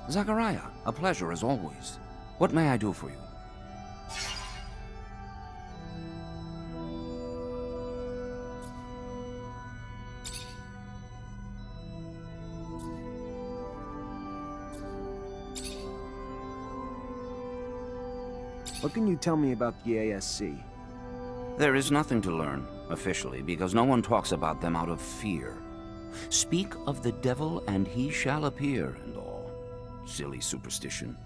Zachariah, a pleasure as always. What may I do for you? What can you tell me about the ASC? There is nothing to learn, officially, because no one talks about them out of fear. Speak of the devil and he shall appear, and all. Silly superstition.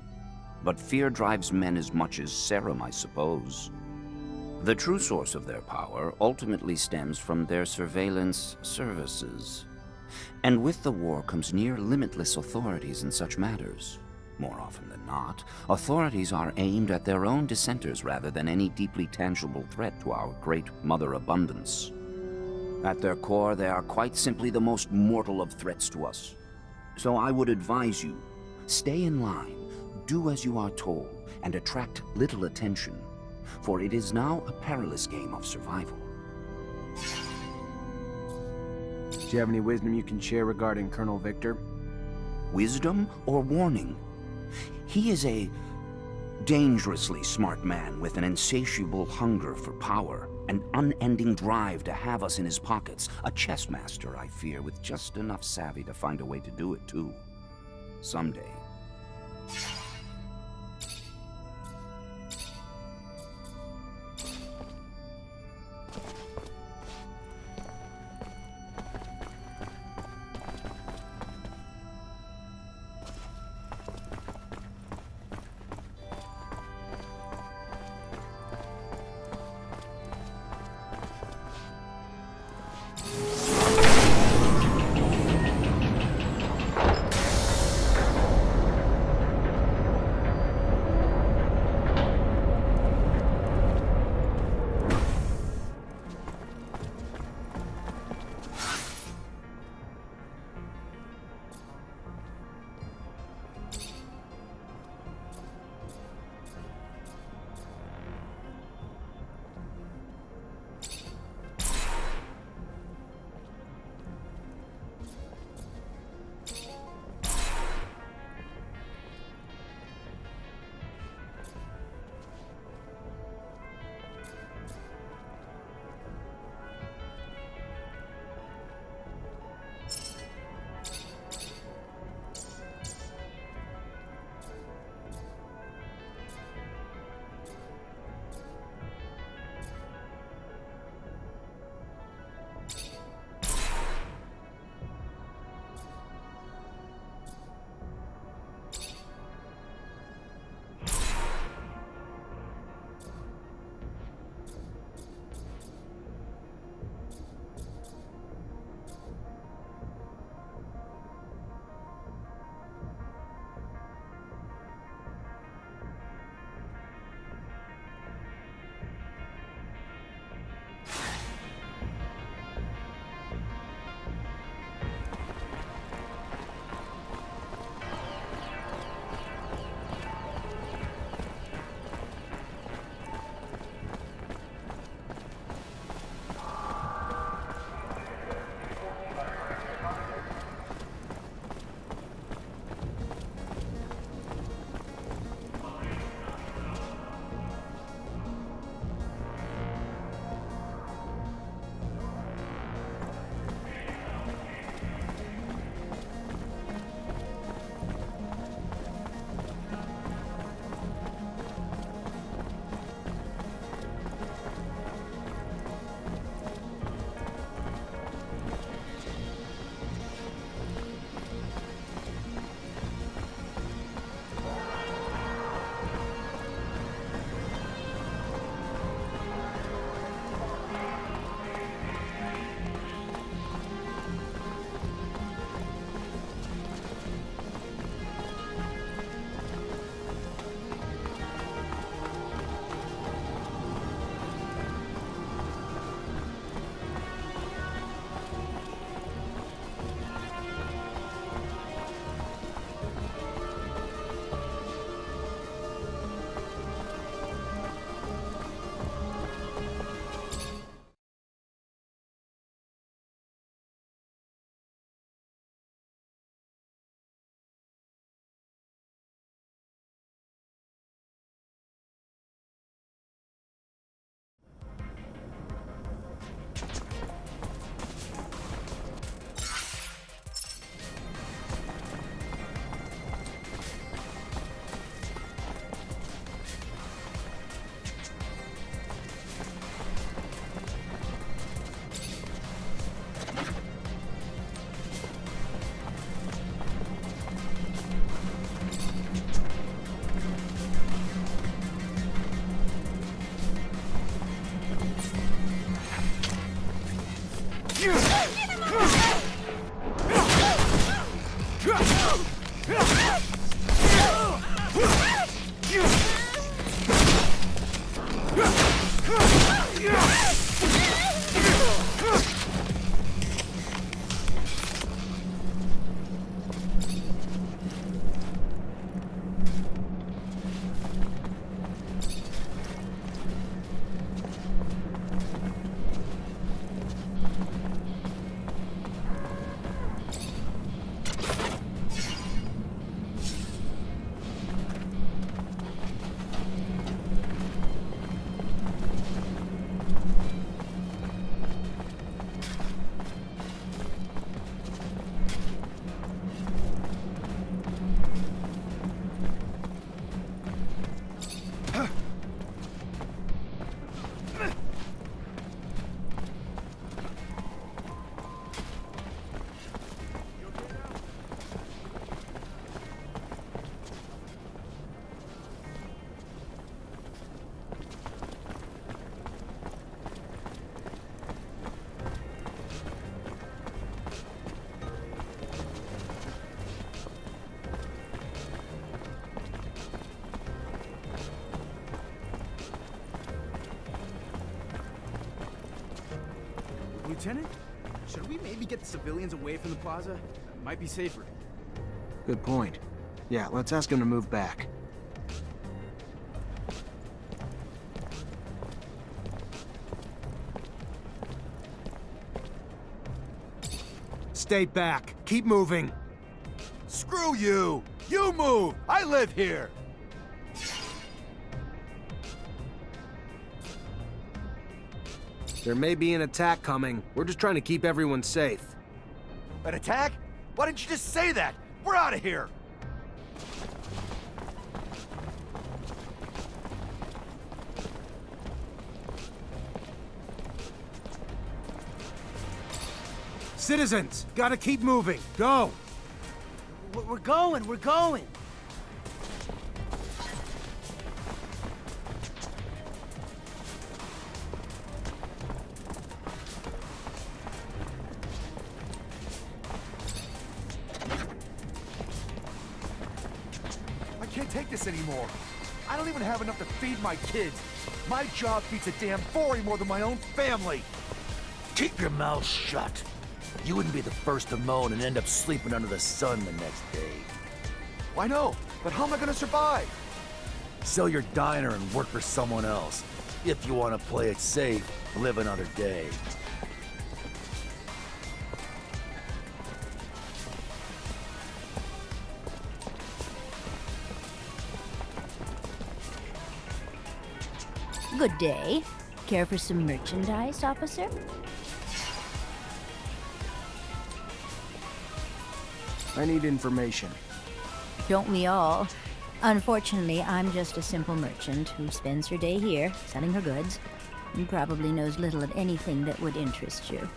But fear drives men as much as serum, I suppose. The true source of their power ultimately stems from their surveillance services. And with the war comes near limitless authorities in such matters. More often than not, authorities are aimed at their own dissenters rather than any deeply tangible threat to our great Mother Abundance. At their core, they are quite simply the most mortal of threats to us. So I would advise you, stay in line, do as you are told, and attract little attention, for it is now a perilous game of survival. Do you have any wisdom you can share regarding Colonel Victor? Wisdom or warning? He is a dangerously smart man with an insatiable hunger for power, an unending drive to have us in his pockets. A chess master, I fear, with just enough savvy to find a way to do it, too. Someday. Lieutenant, should we maybe get the civilians away from the plaza? Might be safer. Good point. Yeah, let's ask him to move back. Stay back. Keep moving. Screw you! You move! I live here! There may be an attack coming. We're just trying to keep everyone safe. An attack? Why didn't you just say that? We're out of here! Citizens, gotta keep moving. Go! We're going! I can't take this anymore. I don't even have enough to feed my kids. My job beats a damn 40 more than my own family. Keep your mouth shut. You wouldn't be the first to moan and end up sleeping under the sun the next day. I know, but how am I gonna survive? Sell your diner and work for someone else. If you want to play it safe, live another day. Good day. Care for some merchandise, officer? I need information. Don't we all? Unfortunately, I'm just a simple merchant who spends her day here, selling her goods, and probably knows little of anything that would interest you.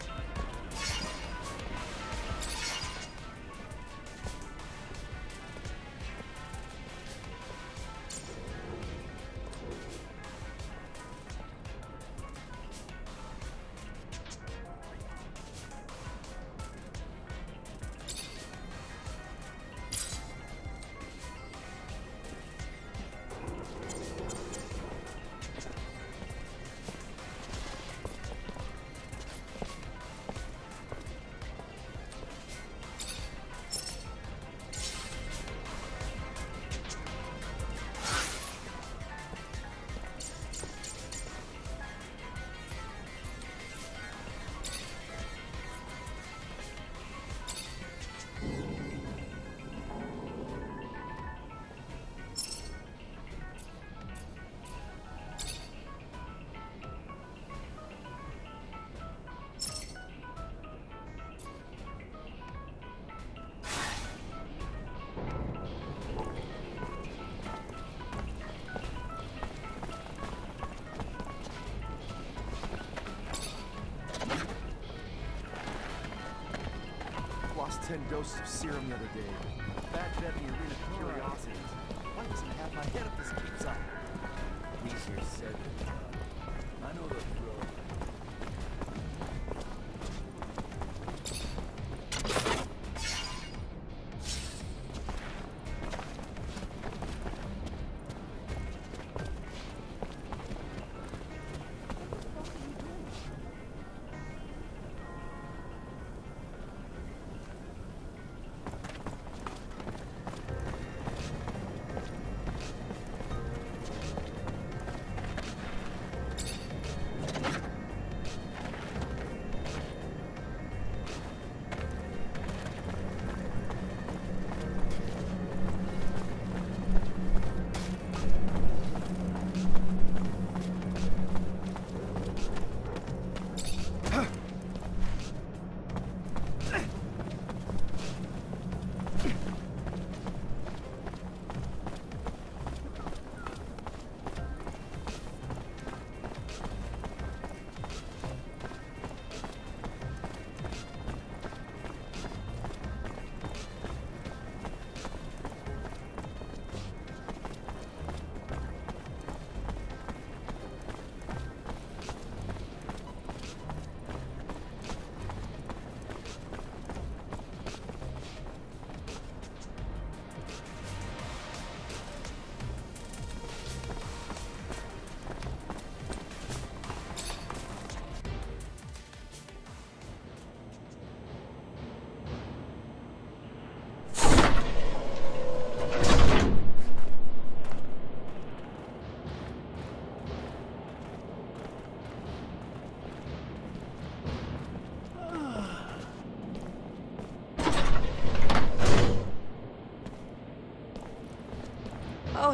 Lost 10 doses of serum the other day. Bad bet in the arena for curiosities. Why doesn't it have my head if this keeps up? Easier said than done. I know the drill.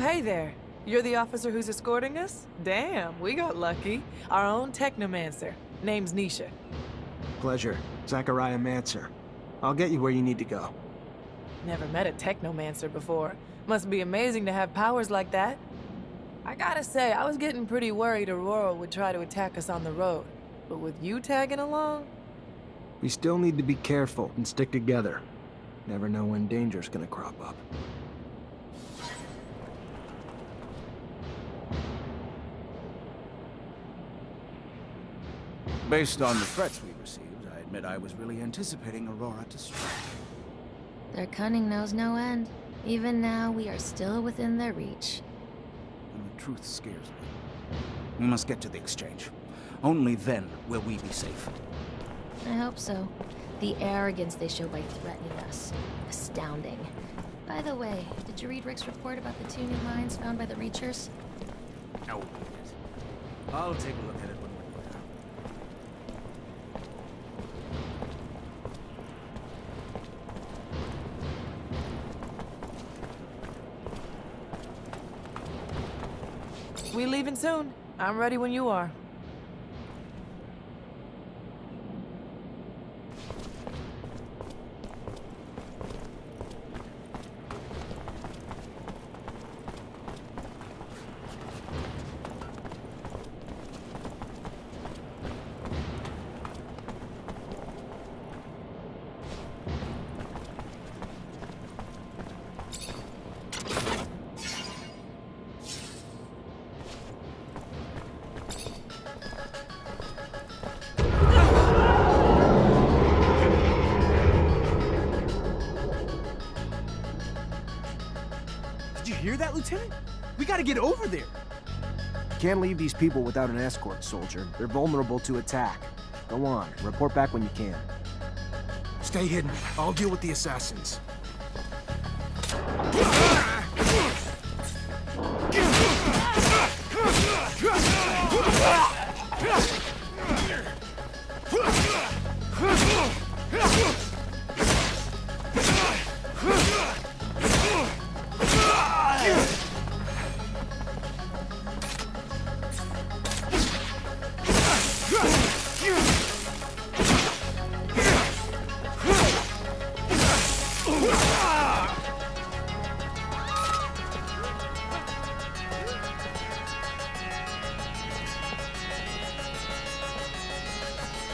hey there. You're the officer who's escorting us? Damn, we got lucky. Our own Technomancer. Name's Niesha. Pleasure. Zachariah Mancer. I'll get you where you need to go. Never met a Technomancer before. Must be amazing to have powers like that. I gotta say, I was getting pretty worried Aurora would try to attack us on the road. But with you tagging along? We still need to be careful and stick together. Never know when danger's gonna crop up. Based on the threats we received, I admit I was really anticipating Aurora to strike. Their cunning knows no end. Even now, we are still within their reach. And the truth scares me. We must get to the exchange. Only then will we be safe. I hope so. The arrogance they show by threatening us. Astounding. By the way, did you read Rick's report about the 2 new mines found by the Reachers? No. I'll take a look at it when we're done. We leaving soon. I'm ready when you are. Did you hear that, Lieutenant? We gotta get over there. Can't leave these people without an escort, soldier. They're vulnerable to attack. Go on, report back when you can. Stay hidden. I'll deal with the assassins.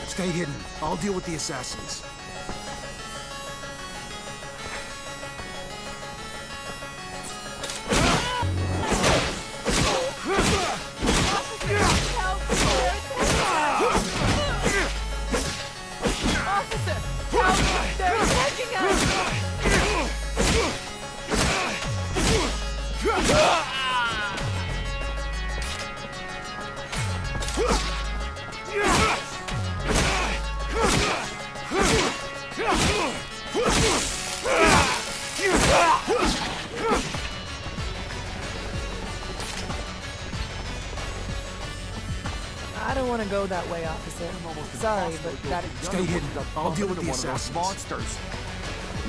Stay hidden. I'll deal with the assassins. I don't want to go that way, officer. Sorry, but gotta... Stay hidden. I'll deal with the assassins. Monsters.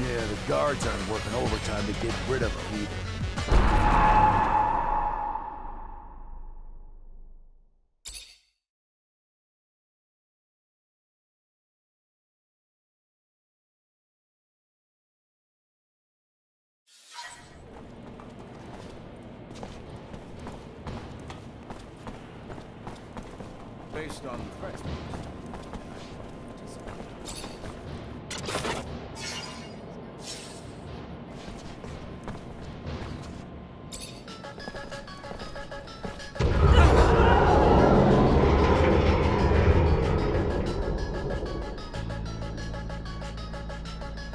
Yeah, the guards aren't working overtime to get rid of them either. Based on the threats we received,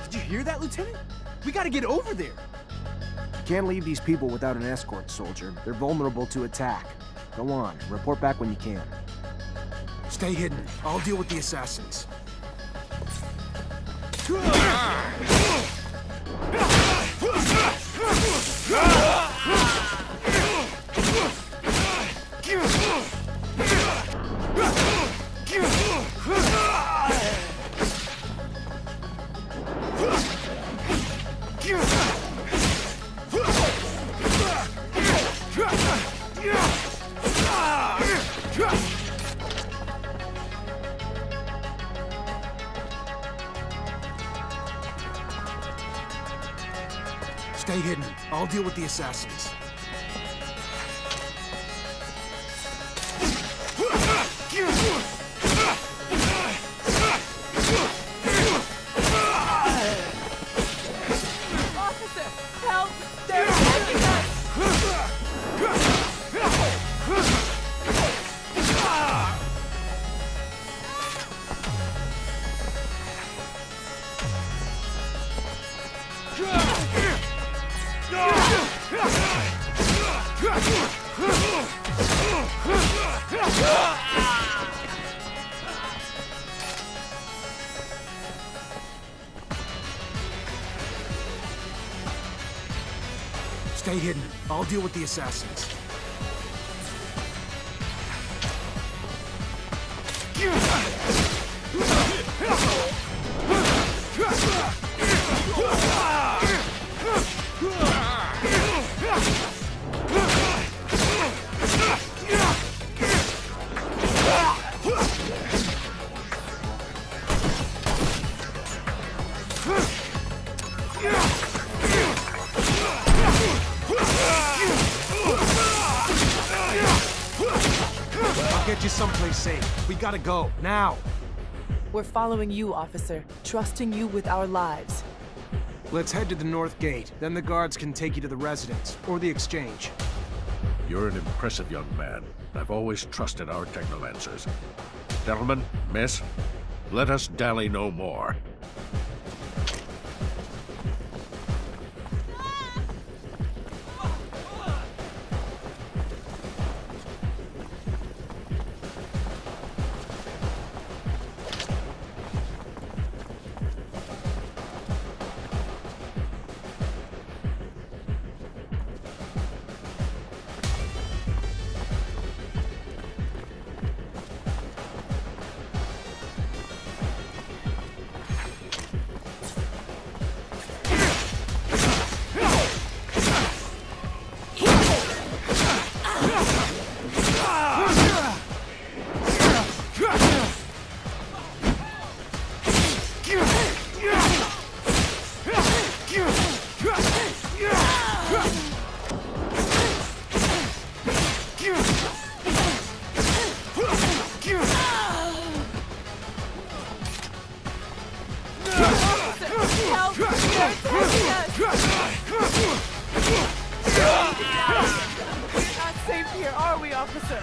Did you hear that, Lieutenant? We gotta get over there. Can't leave these people without an escort, soldier. They're vulnerable to attack. Go on, report back when you can. Stay hidden. I'll deal with the assassins. Stay hidden. I'll deal with the assassins. Officer, help! They're attacking us! Stay hidden. I'll deal with the assassins. I'll get you someplace safe. We gotta go, now. We're following you, officer, trusting you with our lives. Let's head to the north gate. Then the guards can take you to the residence, or the exchange. You're an impressive young man. I've always trusted our Technomancers. Gentlemen, miss, let us dally no more. Help! They're attacking us! We're not safe here, are we, officer?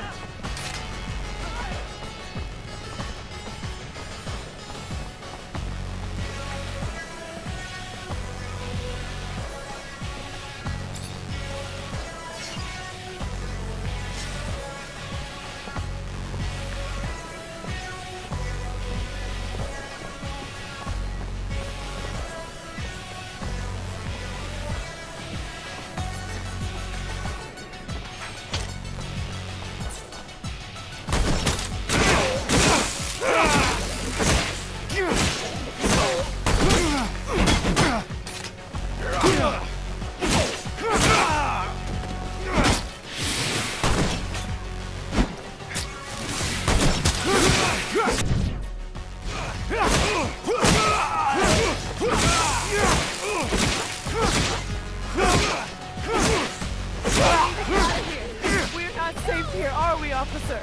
We're not safe here, are we, officer?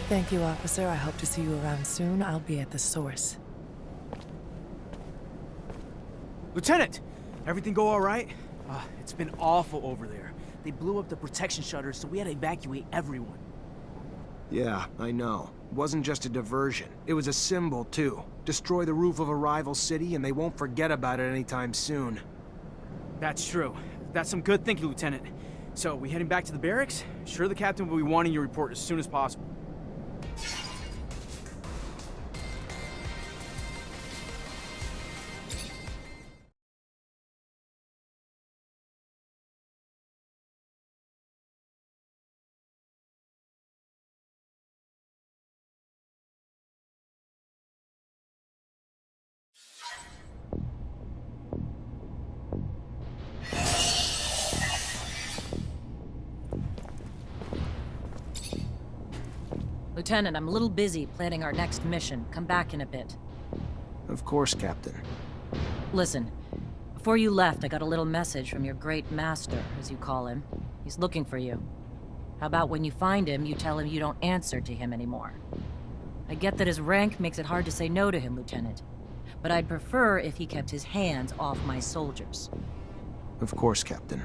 Thank you, officer. I hope to see you around soon. I'll be at the source. Lieutenant! Everything go all right? It's been awful over there. They blew up the protection shutters, so we had to evacuate everyone. Yeah, I know. It wasn't just a diversion. It was a symbol, too. Destroy the roof of a rival city, and they won't forget about it anytime soon. That's true. That's some good thinking, Lieutenant. So, we heading back to the barracks? Sure the captain will be wanting your report as soon as possible. Lieutenant, I'm a little busy planning our next mission. Come back in a bit. Of course, Captain. Listen, before you left, I got a little message from your great master, as you call him. He's looking for you. How about when you find him, you tell him you don't answer to him anymore? I get that his rank makes it hard to say no to him, Lieutenant. But I'd prefer if he kept his hands off my soldiers. Of course, Captain.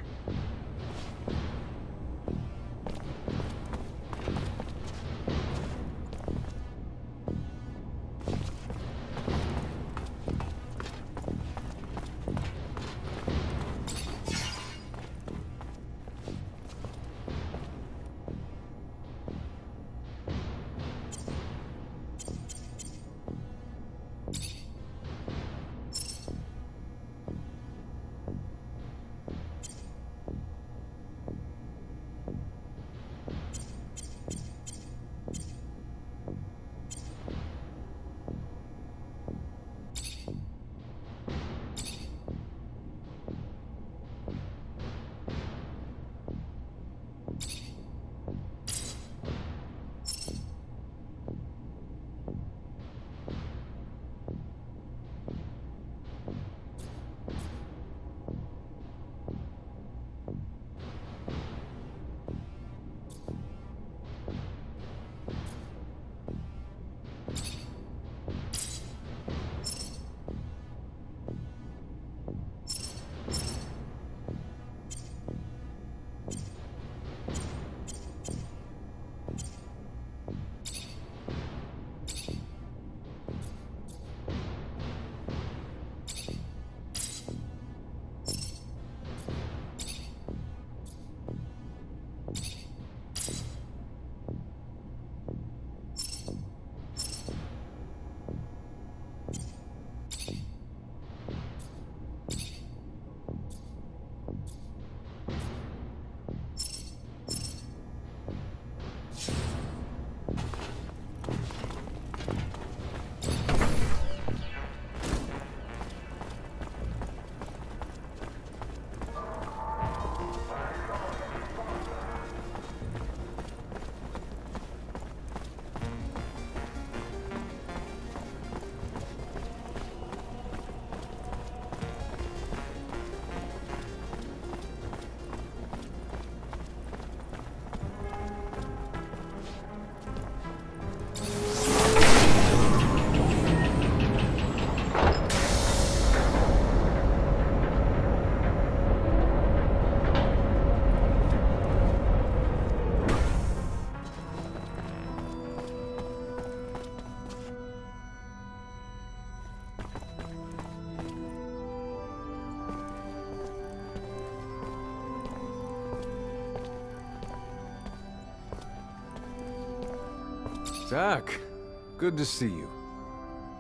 Zach, good to see you.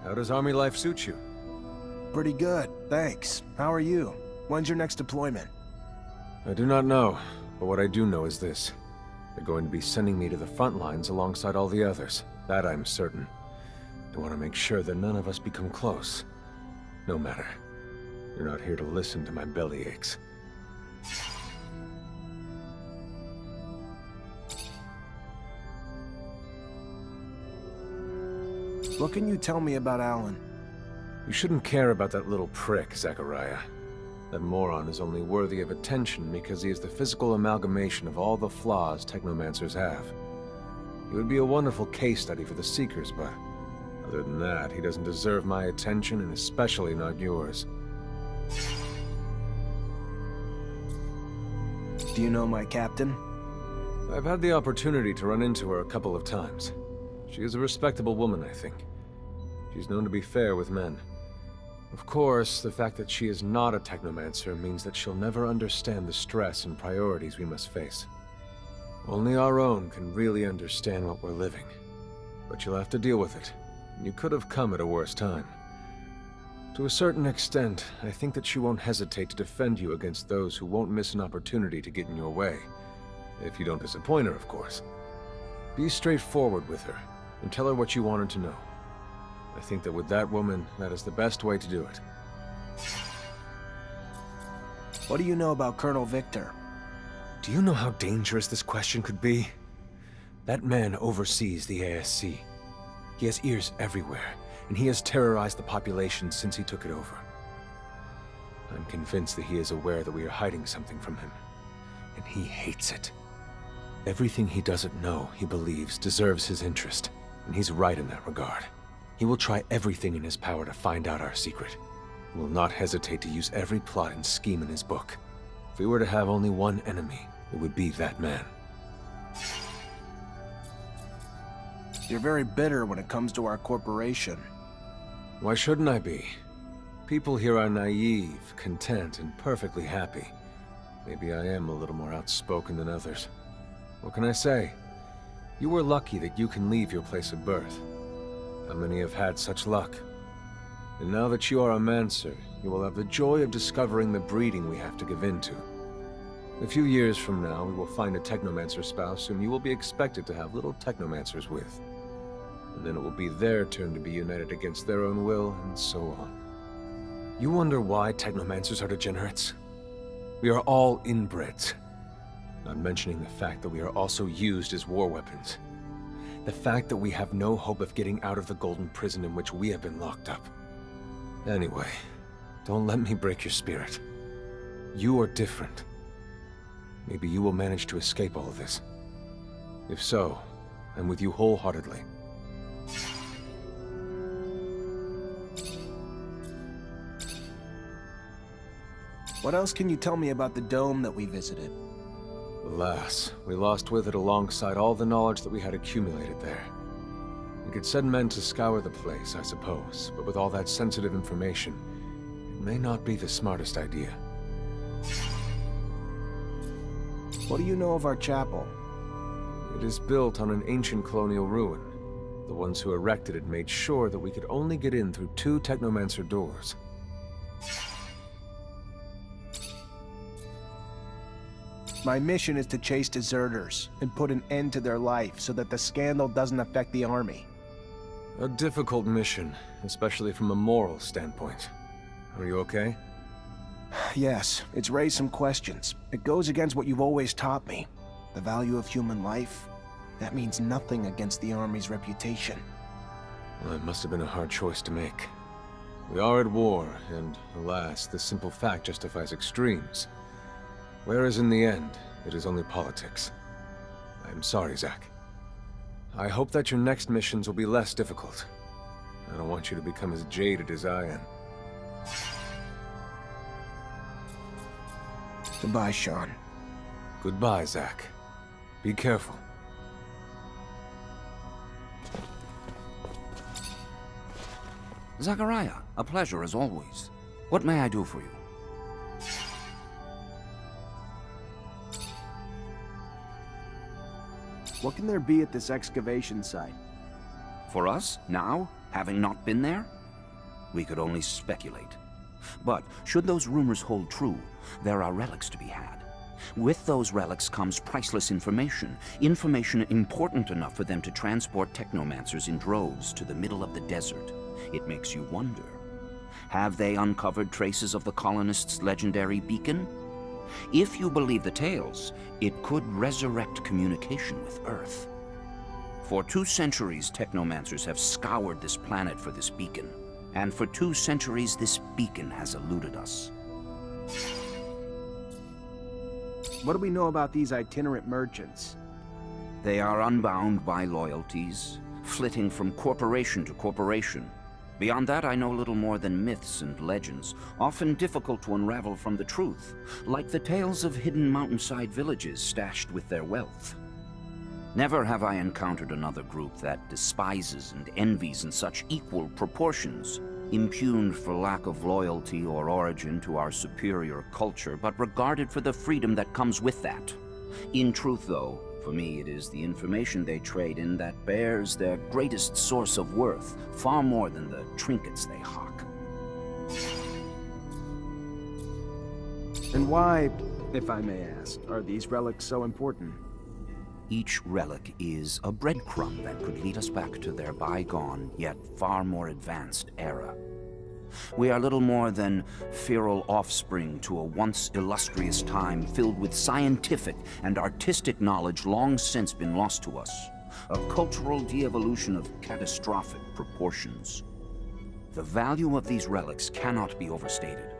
How does army life suit you? Pretty good, thanks. How are you? When's your next deployment? I do not know, but what I do know is this. They're going to be sending me to the front lines alongside all the others. That I'm certain. I want to make sure that none of us become close. No matter. You're not here to listen to my belly aches. What can you tell me about Alan? You shouldn't care about that little prick, Zachariah. That moron is only worthy of attention because he is the physical amalgamation of all the flaws Technomancers have. He would be a wonderful case study for the Seekers, but other than that, he doesn't deserve my attention, and especially not yours. Do you know my captain? I've had the opportunity to run into her a couple of times. She is a respectable woman, I think. She's known to be fair with men. Of course, the fact that she is not a Technomancer means that she'll never understand the stress and priorities we must face. Only our own can really understand what we're living. But you'll have to deal with it. You could have come at a worse time. To a certain extent, I think that she won't hesitate to defend you against those who won't miss an opportunity to get in your way. If you don't disappoint her, of course. Be straightforward with her, and tell her what you want her to know. I think that with that woman, that is the best way to do it. What do you know about Colonel Victor? Do you know how dangerous this question could be? That man oversees the ASC. He has ears everywhere, and he has terrorized the population since he took it over. I'm convinced that he is aware that we are hiding something from him, and he hates it. Everything he doesn't know, he believes, deserves his interest, and he's right in that regard. He will try everything in his power to find out our secret. He will not hesitate to use every plot and scheme in his book. If we were to have only one enemy, it would be that man. You're very bitter when it comes to our corporation. Why shouldn't I be? People here are naive, content, and perfectly happy. Maybe I am a little more outspoken than others. What can I say? You were lucky that you can leave your place of birth. How many have had such luck? And now that you are a Mancer, you will have the joy of discovering the breeding we have to give in to. A few years from now, we will find a Technomancer spouse whom you will be expected to have little Technomancers with. And then it will be their turn to be united against their own will, and so on. You wonder why Technomancers are degenerates? We are all inbreds. Not mentioning the fact that we are also used as war weapons. The fact that we have no hope of getting out of the golden prison in which we have been locked up. Anyway, don't let me break your spirit. You are different. Maybe you will manage to escape all of this. If so, I'm with you wholeheartedly. What else can you tell me about the dome that we visited? Alas, we lost with it alongside all the knowledge that we had accumulated there. We could send men to scour the place, I suppose, but with all that sensitive information, it may not be the smartest idea. What do you know of our chapel? It is built on an ancient colonial ruin. The ones who erected it made sure that we could only get in through 2 Technomancer doors. My mission is to chase deserters and put an end to their life so that the scandal doesn't affect the army. A difficult mission, especially from a moral standpoint. Are you okay? Yes, it's raised some questions. It goes against what you've always taught me. The value of human life. That means nothing against the army's reputation. Well, it must have been a hard choice to make. We are at war, and alas, the simple fact justifies extremes. Whereas in the end, it is only politics. I'm sorry, Zack. I hope that your next missions will be less difficult. I don't want you to become as jaded as I am. Goodbye, Sean. Goodbye, Zack. Be careful. Zachariah, a pleasure as always. What may I do for you? What can there be at this excavation site? For us, now, having not been there? We could only speculate. But should those rumors hold true, there are relics to be had. With those relics comes priceless information. Information important enough for them to transport Technomancers in droves to the middle of the desert. It makes you wonder. Have they uncovered traces of the colonists' legendary beacon? If you believe the tales, it could resurrect communication with Earth. For 2 centuries, Technomancers have scoured this planet for this beacon. And for 2 centuries, this beacon has eluded us. What do we know about these itinerant merchants? They are unbound by loyalties, flitting from corporation to corporation. Beyond that, I know little more than myths and legends, often difficult to unravel from the truth, like the tales of hidden mountainside villages stashed with their wealth. Never have I encountered another group that despises and envies in such equal proportions, impugned for lack of loyalty or origin to our superior culture, but regarded for the freedom that comes with that. In truth, though, for me it is the information they trade in that bears their greatest source of worth, far more than the trinkets they hawk. And why, if I may ask, are these relics so important? Each relic is a breadcrumb that could lead us back to their bygone, yet far more advanced era. We are little more than feral offspring to a once illustrious time filled with scientific and artistic knowledge long since been lost to us. A cultural de-evolution of catastrophic proportions. The value of these relics cannot be overstated.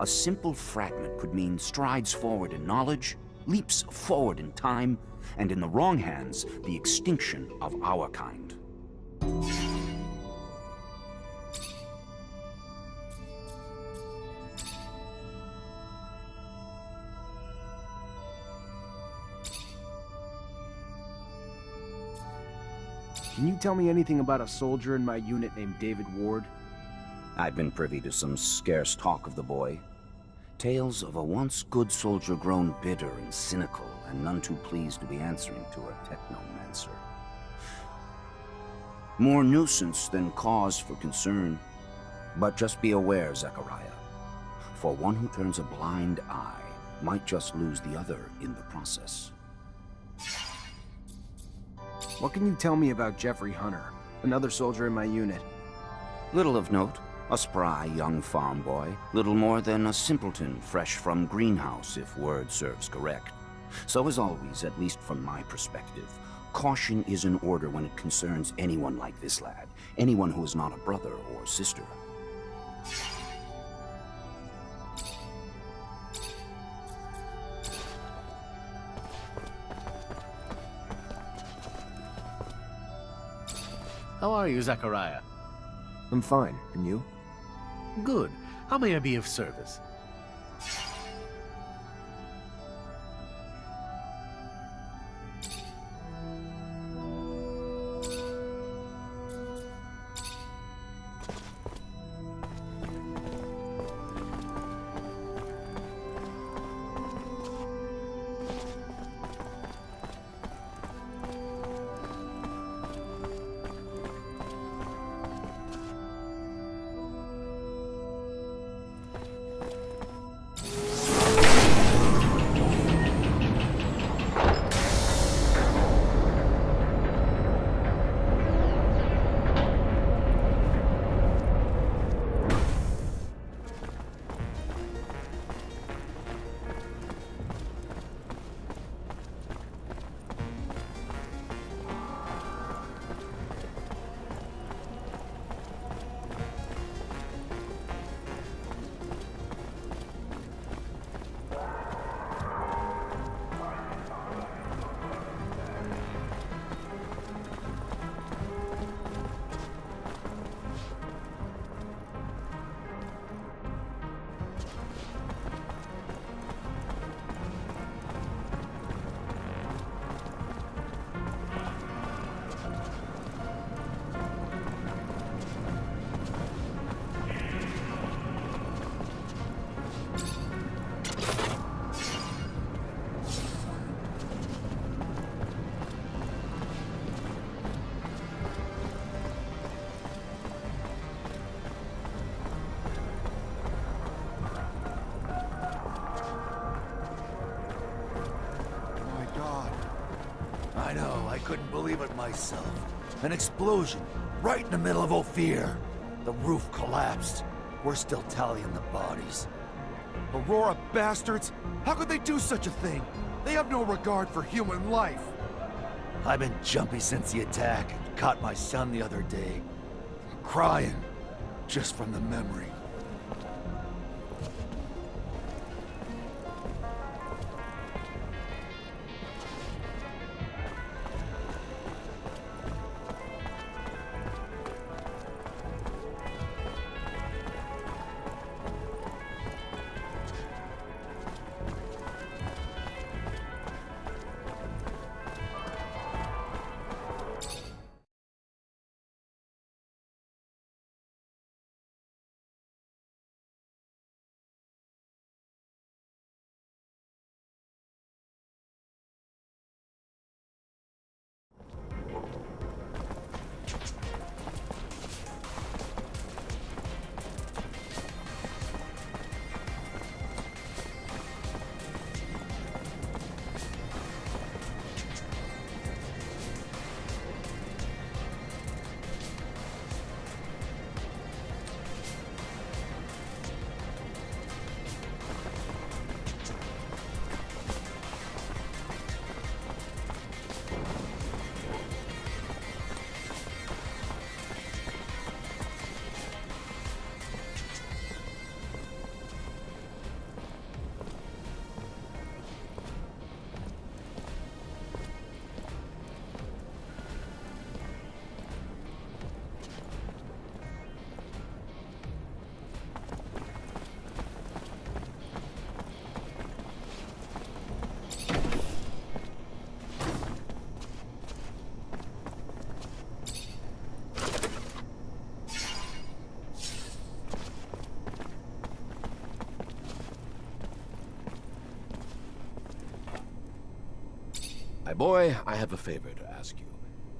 A simple fragment could mean strides forward in knowledge, leaps forward in time, and in the wrong hands, the extinction of our kind. Can you tell me anything about a soldier in my unit named David Ward? I've been privy to some scarce talk of the boy. Tales of a once good soldier grown bitter and cynical, and none too pleased to be answering to a Technomancer. More nuisance than cause for concern. But just be aware, Zechariah, for one who turns a blind eye might just lose the other in the process. What can you tell me about Jeffrey Hunter, another soldier in my unit? Little of note. A spry young farm boy, little more than a simpleton fresh from greenhouse, if word serves correct. So as always, at least from my perspective, caution is in order when it concerns anyone like this lad, anyone who is not a brother or sister. How are you, Zechariah? I'm fine, and you? Good. How may I be of service? I know, I couldn't believe it myself. An explosion, right in the middle of Ophir. The roof collapsed. We're still tallying the bodies. Aurora bastards! How could they do such a thing? They have no regard for human life. I've been jumpy since the attack. Caught my son the other day. Crying, just from the memory. My boy, I have a favor to ask you.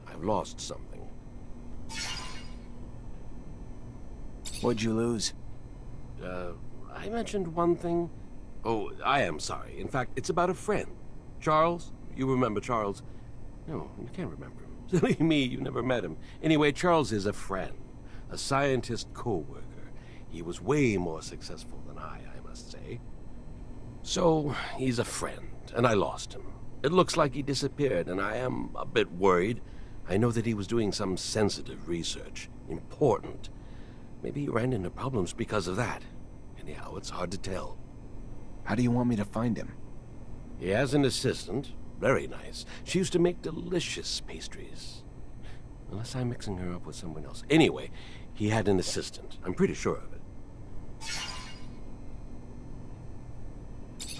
I've lost something. What'd you lose? I mentioned one thing. Oh, I am sorry. In fact, it's about a friend. Charles? You remember Charles? No, you can't remember him. Silly me, you never met him. Anyway, Charles is a friend. A scientist co-worker. He was way more successful than I must say. So, he's a friend, and I lost him. It looks like he disappeared, and I am a bit worried. I know that he was doing some sensitive research. Important. Maybe he ran into problems because of that. Anyhow, it's hard to tell. How do you want me to find him? He has an assistant. Very nice. She used to make delicious pastries. Unless I'm mixing her up with someone else. Anyway, he had an assistant. I'm pretty sure of it.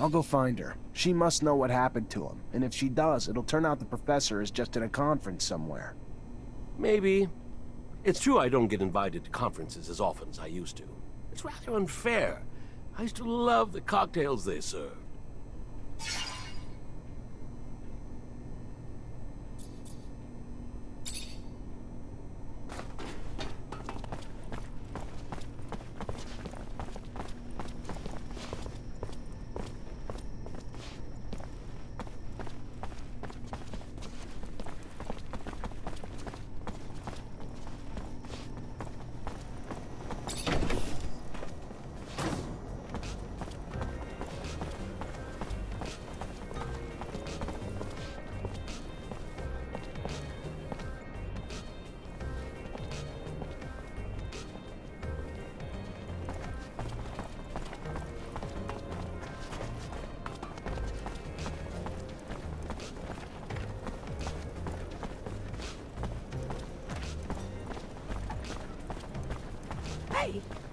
I'll go find her. She must know what happened to him, and if she does, it'll turn out the professor is just at a conference somewhere. Maybe. It's true I don't get invited to conferences as often as I used to. It's rather unfair. I used to love the cocktails they served.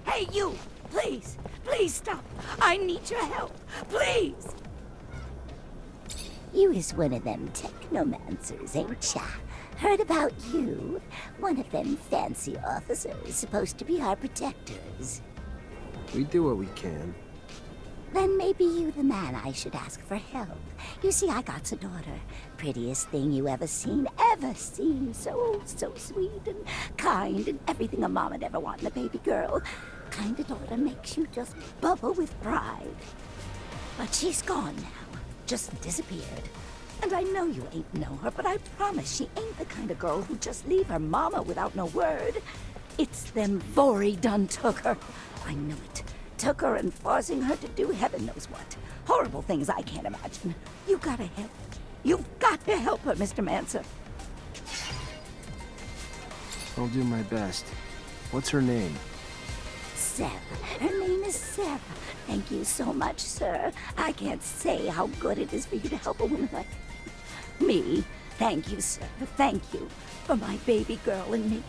Hey, you! Please! Please stop! I need your help! Please! You is one of them Technomancers, ain't ya? Heard about you? One of them fancy officers supposed to be our protectors. We do what we can. Then maybe you the man I should ask for help. You see, I got a daughter. Prettiest thing you ever seen. So sweet and kind and everything a mom'd ever want in a baby girl. Kind of daughter makes you just bubble with pride. But she's gone now. Just disappeared. And I know you ain't know her, but I promise she ain't the kind of girl who'd just leave her mama without no word. It's them Vori done took her. I knew it. Took her and forcing her to do heaven knows what. Horrible things I can't imagine. You gotta help. You've got to help her, Mr. Mancer. I'll do my best. What's her name? Seb. Her name is Seb. Thank you so much, sir. I can't say how good it is for you to help a woman like me. Thank you, sir. Thank you for my baby girl and me.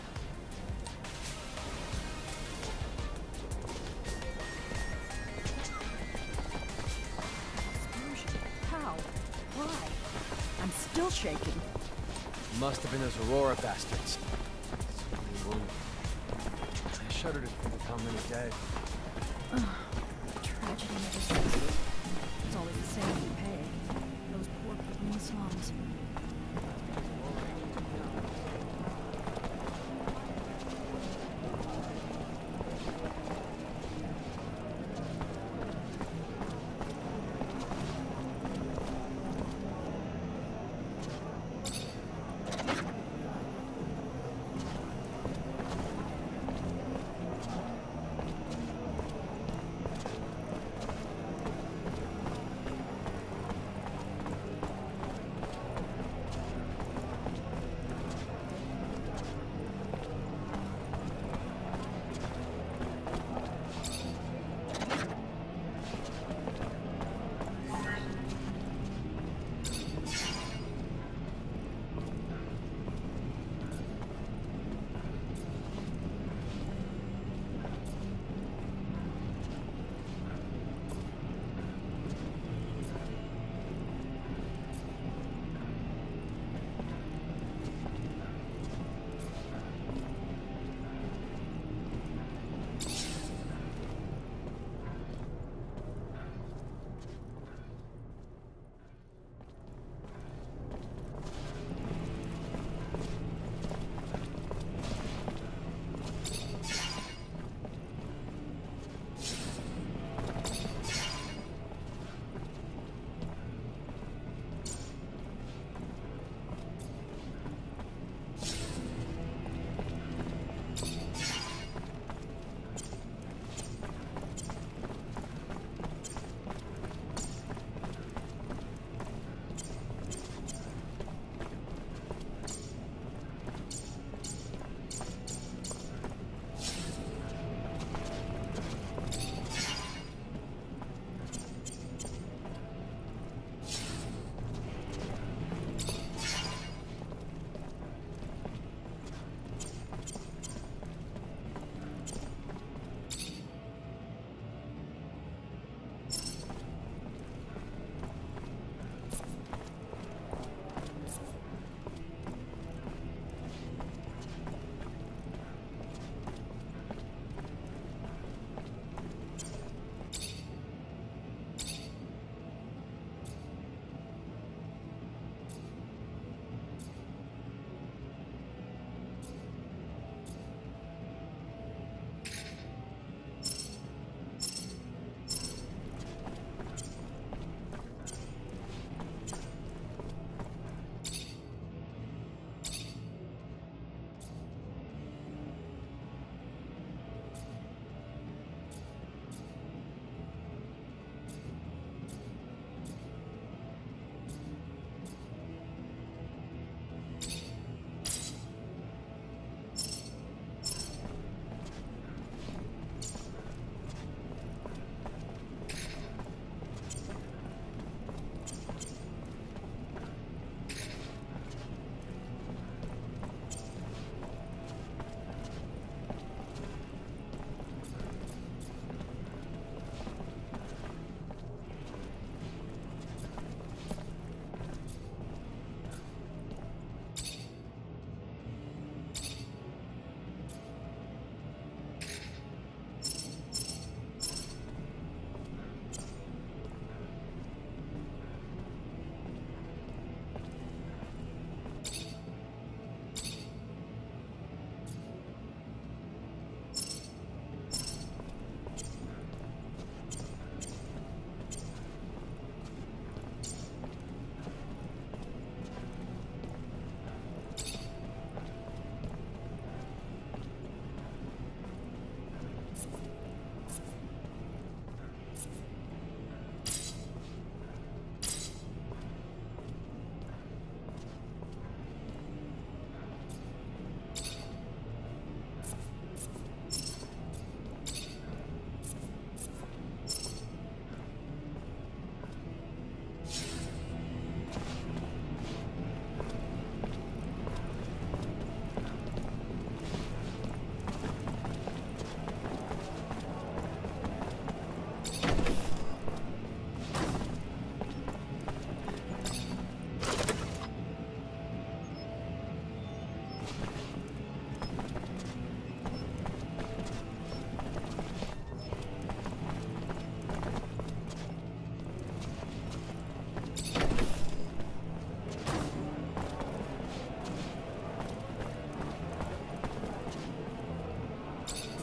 How? Why? I'm still shaking. Must have been those Aurora bastards. I shudder to think of how many dead. Tragedy never ceases. It's always the same you pay. Those poor people in the slums.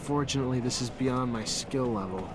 Unfortunately, this is beyond my skill level.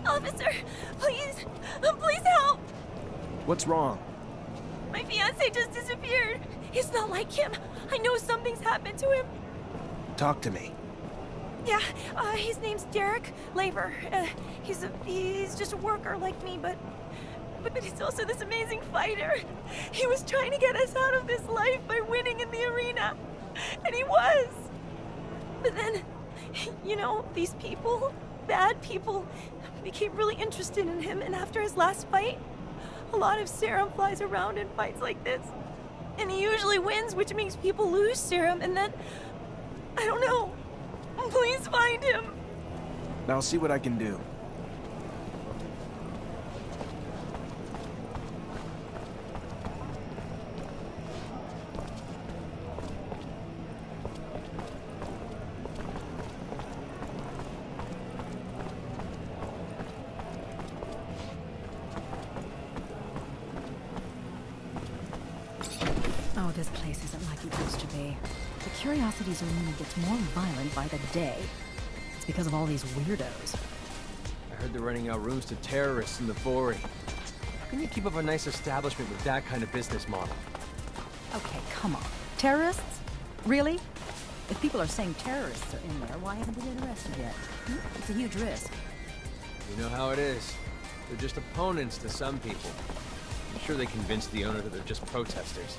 Officer, please, please help! What's wrong? My fiance just disappeared. It's not like him. I know something's happened to him. Talk to me. Yeah, his name's Derek Laver. He's just a worker like me, but he's also this amazing fighter. He was trying to get us out of this life by winning in the arena, and he was. But then, you know, these people, bad people, became really interested in him, and after his last fight, a lot of serum flies around in fights like this. And he usually wins, which makes people lose serum, and then, I don't know. Please find him. I'll see what I can do. Oh, this place isn't like it used to be. The Curiosities Arena gets more violent by the day. It's because of all these weirdos. I heard they're renting out rooms to terrorists in the Vori. How can you keep up a nice establishment with that kind of business model? Okay, come on. Terrorists? Really? If people are saying terrorists are in there, why haven't they been arrested yet? It's a huge risk. You know how it is. They're just opponents to some people. I'm sure they convinced the owner that they're just protesters.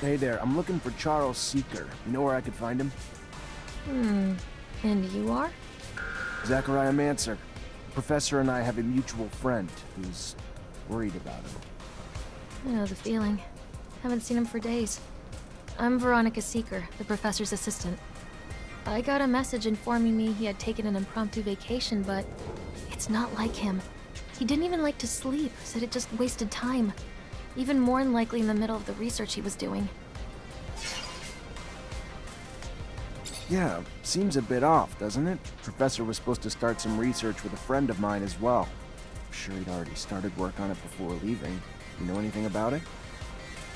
Hey there, I'm looking for Charles Seeker. You know where I could find him? And you are? Zachariah Mancer. The professor and I have a mutual friend who's worried about him. I know the feeling. Haven't seen him for days. I'm Veronica Seeker, the professor's assistant. I got a message informing me he had taken an impromptu vacation, but it's not like him. He didn't even like to sleep, said it just wasted time. Even more unlikely in the middle of the research he was doing. Yeah, seems a bit off, doesn't it? Professor was supposed to start some research with a friend of mine as well. I'm sure he'd already started work on it before leaving. You know anything about it?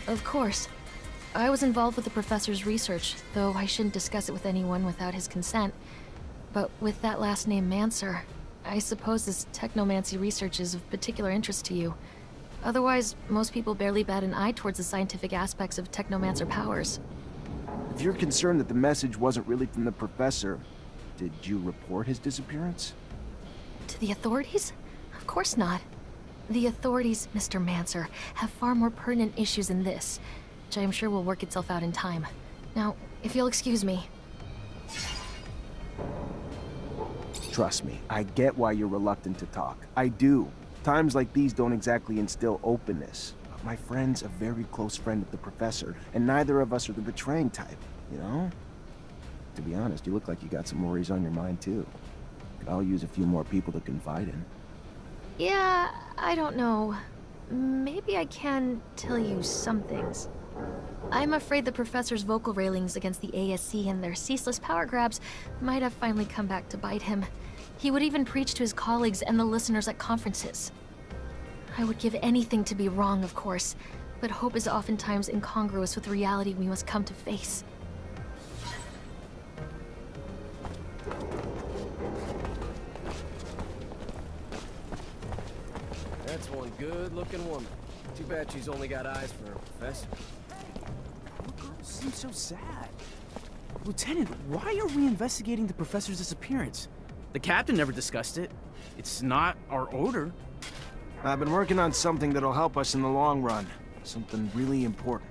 Of course. I was involved with the professor's research, though I shouldn't discuss it with anyone without his consent. But with that last name Mancer, I suppose this technomancy research is of particular interest to you. Otherwise, most people barely bat an eye towards the scientific aspects of technomancer powers. If you're concerned that the message wasn't really from the professor, did you report his disappearance? To the authorities? Of course not. The authorities, Mr. Mancer, have far more pertinent issues than this, which I am sure will work itself out in time. Now, if you'll excuse me. Trust me, I get why you're reluctant to talk. I do. Times like these don't exactly instill openness. But my friend's a very close friend of the professor, and neither of us are the betraying type, you know? To be honest, you look like you got some worries on your mind, too. Could all use a few more people to confide in. Yeah, I don't know. Maybe I can tell you some things. I'm afraid the professor's vocal railings against the ASC and their ceaseless power grabs might have finally come back to bite him. He would even preach to his colleagues and the listeners at conferences. I would give anything to be wrong, of course, but hope is oftentimes incongruous with reality we must come to face. That's one good-looking woman. Too bad she's only got eyes for a professor. The girl seems so sad. Lieutenant, why are we investigating the professor's disappearance? The captain never discussed it. It's not our order. I've been working on something that'll help us in the long run. Something really important.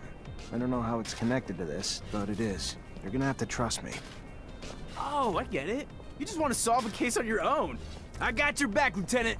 I don't know how it's connected to this, but it is. You're gonna have to trust me. Oh, I get it. You just want to solve a case on your own. I got your back, Lieutenant.